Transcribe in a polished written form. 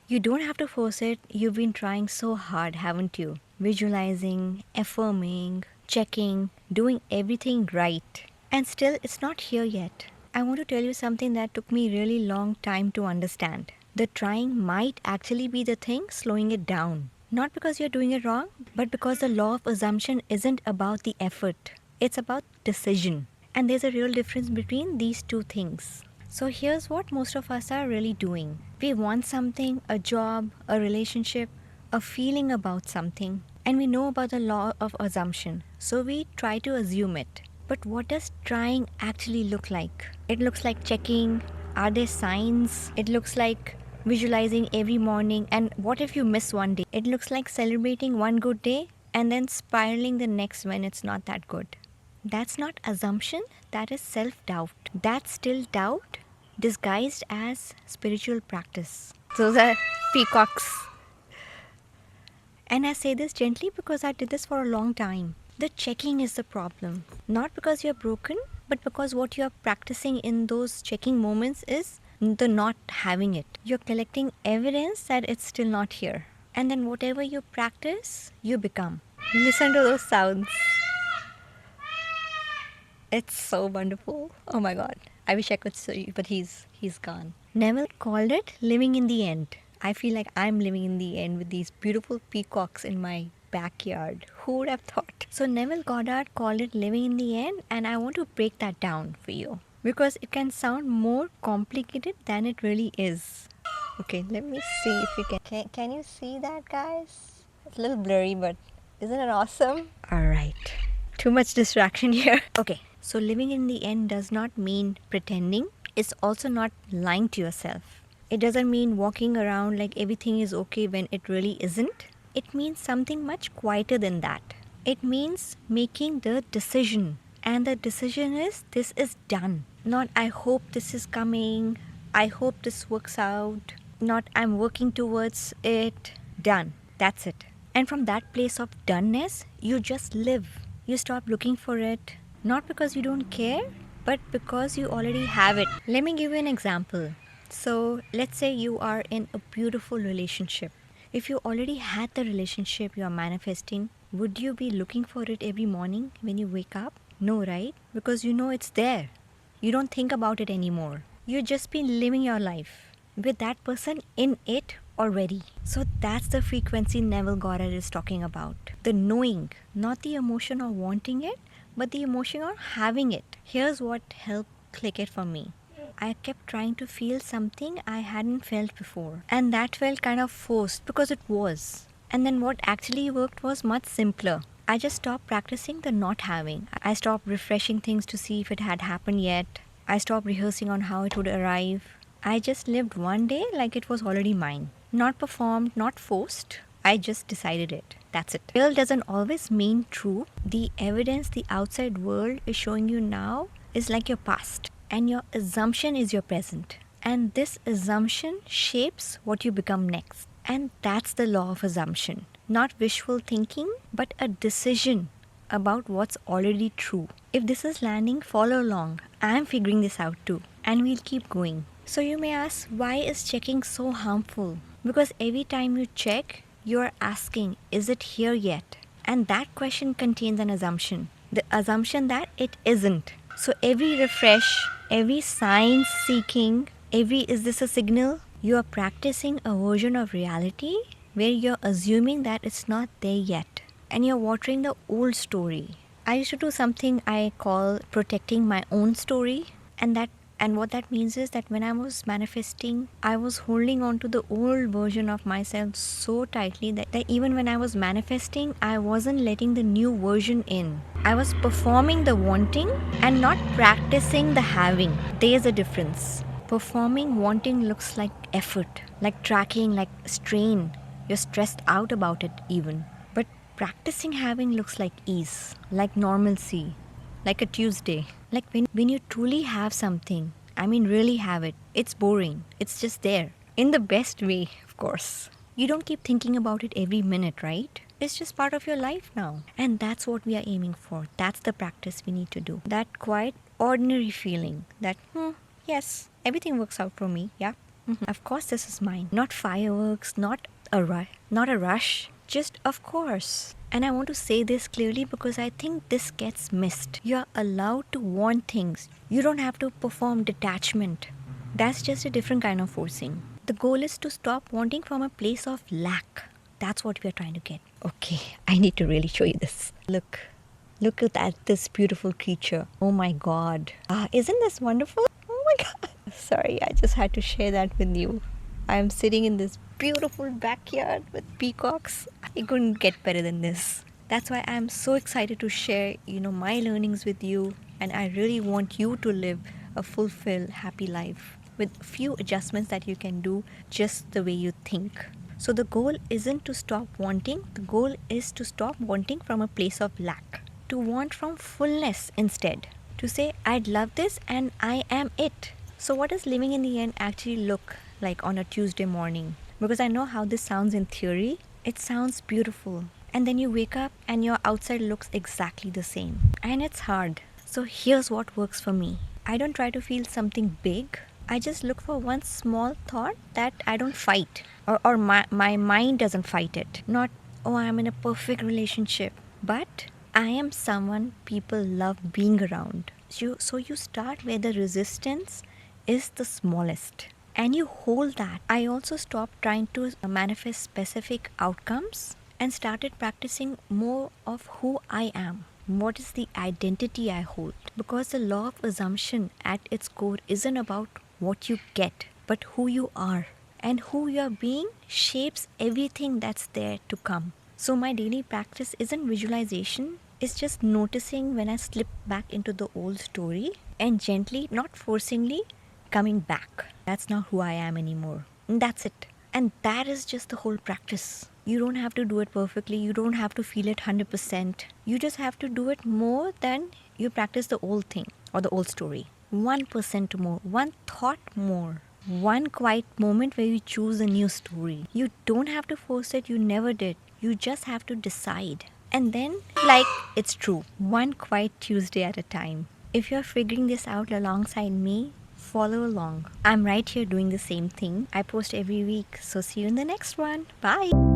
You don't have to force it. You've been trying so hard, haven't you? Visualizing, affirming, checking, doing everything right. And still, it's not here yet. I want to tell you something that took me really long time to understand. The trying might actually be the thing slowing it down. Not because you're doing it wrong, but because the law of assumption isn't about the effort. It's about decision. And there's a real difference between these two things. So here's what most of us are really doing. We want something, a job, a relationship, a feeling about something, and we know about the law of assumption. So we try to assume it. But what does trying actually look like? It looks like checking, are there signs? It looks like visualizing every morning. And what if you miss one day? It looks like celebrating one good day and then spiraling the next when it's not that good. That's not assumption, that is self doubt. That's still doubt disguised as spiritual practice. Those are peacocks. And I say this gently because I did this for a long time. The checking is the problem. Not because you're broken, but because what you're practicing in those checking moments is the not having it. You're collecting evidence that it's still not here. And then whatever you practice, you become. Listen to those sounds. It's so wonderful. Oh my god. I wish I could see, but he's gone. Neville called it living in the end. I feel like I'm living in the end with these beautiful peacocks in my backyard. Who would have thought? So Neville Goddard called it living in the end, and I want to break that down for you because it can sound more complicated than it really is. Okay, let me see if we can you see that, guys? It's a little blurry, but isn't it awesome? All right. Too much distraction here. Okay, so living in the end does not mean pretending. It's also not lying to yourself. It doesn't mean walking around like everything is okay when it really isn't. It means something much quieter than that. It means making the decision. And the decision is this is done. Not I hope this is coming. I hope this works out. Not I'm working towards it. Done. That's it. And from that place of doneness, you just live. You stop looking for it, not because you don't care, but because you already have it. Let me give you an example. So, let's say you are in a beautiful relationship. If you already had the relationship you are manifesting, would you be looking for it every morning when you wake up? No, right? Because you know it's there. You don't think about it anymore. You've just been living your life with that person in it already. So that's the frequency Neville Goddard is talking about. The knowing, not the emotion of wanting it, but the emotion of having it. Here's what helped click it for me. I kept trying to feel something I hadn't felt before. And that felt kind of forced because it was. And then what actually worked was much simpler. I just stopped practicing the not having. I stopped refreshing things to see if it had happened yet. I stopped rehearsing on how it would arrive. I just lived one day like it was already mine. Not performed, not forced. I just decided it. That's it. Real doesn't always mean true. The evidence the outside world is showing you now is like your past. And your assumption is your present. And this assumption shapes what you become next. And that's the law of assumption. Not wishful thinking, but a decision about what's already true. If this is landing, follow along. I'm figuring this out too. And we'll keep going. So you may ask, why is checking so harmful? Because every time you check, you're asking, is it here yet? And that question contains an assumption. The assumption that it isn't. So every refresh, every sign seeking, every is this a signal? You are practicing a version of reality where you're assuming that it's not there yet. And you're watering the old story. I used to do something I call protecting my own story. And what that means is that when I was manifesting, I was holding on to the old version of myself so tightly that even when I was manifesting, I wasn't letting the new version in. I was performing the wanting and not practicing the having. There's a difference. Performing wanting looks like effort, like tracking, like strain. You're stressed out about it even. But practicing having looks like ease, like normalcy, like a Tuesday. Like when you truly have something, I mean really have it, it's boring. It's just there. In the best way, of course. You don't keep thinking about it every minute, right? It's just part of your life now. And that's what we are aiming for. That's the practice we need to do. That quiet, ordinary feeling that, yes, everything works out for me, yeah. Of course, this is mine. Not fireworks, not a rush. Just of course. And I want to say this clearly because I think this gets missed. You are allowed to want things. You don't have to perform detachment. That's just a different kind of forcing. The goal is to stop wanting from a place of lack. That's what we are trying to get. Okay, I need to really show you this. Look at that, this beautiful creature. Oh my god. Isn't this wonderful? Oh my god. Sorry, I just had to share that with you. I'm sitting in this beautiful backyard with peacocks. It couldn't get better than this. That's why I'm so excited to share, my learnings with you, and I really want you to live a fulfilled, happy life with few adjustments that you can do just the way you think. So the goal isn't to stop wanting, the goal is to stop wanting from a place of lack, to want from fullness instead, to say, I'd love this and I am it. So what does living in the end actually look like on a Tuesday morning? Because I know how this sounds in theory. It sounds beautiful. And then you wake up and your outside looks exactly the same. And it's hard. So here's what works for me. I don't try to feel something big. I just look for one small thought that I don't fight. Or my mind doesn't fight it. Not, oh, I'm in a perfect relationship. But I am someone people love being around. So you start where the resistance is the smallest. And you hold that. I also stopped trying to manifest specific outcomes and started practicing more of who I am. What is the identity I hold? Because the law of assumption at its core isn't about what you get, but who you are. And who you are being shapes everything that's there to come. So my daily practice isn't visualization. It's just noticing when I slip back into the old story and gently, not forcingly, coming back. That's not who I am anymore. And that's it. And that is just the whole practice. You don't have to do it perfectly. You don't have to feel it 100%. You just have to do it more than you practice the old thing or the old story. 1% more, one thought more, one quiet moment where you choose a new story. You don't have to force it. You never did. You just have to decide. And then, it's true. One quiet Tuesday at a time. If you're figuring this out alongside me, follow along. I'm right here doing the same thing. I post every week. So see you in the next one. Bye.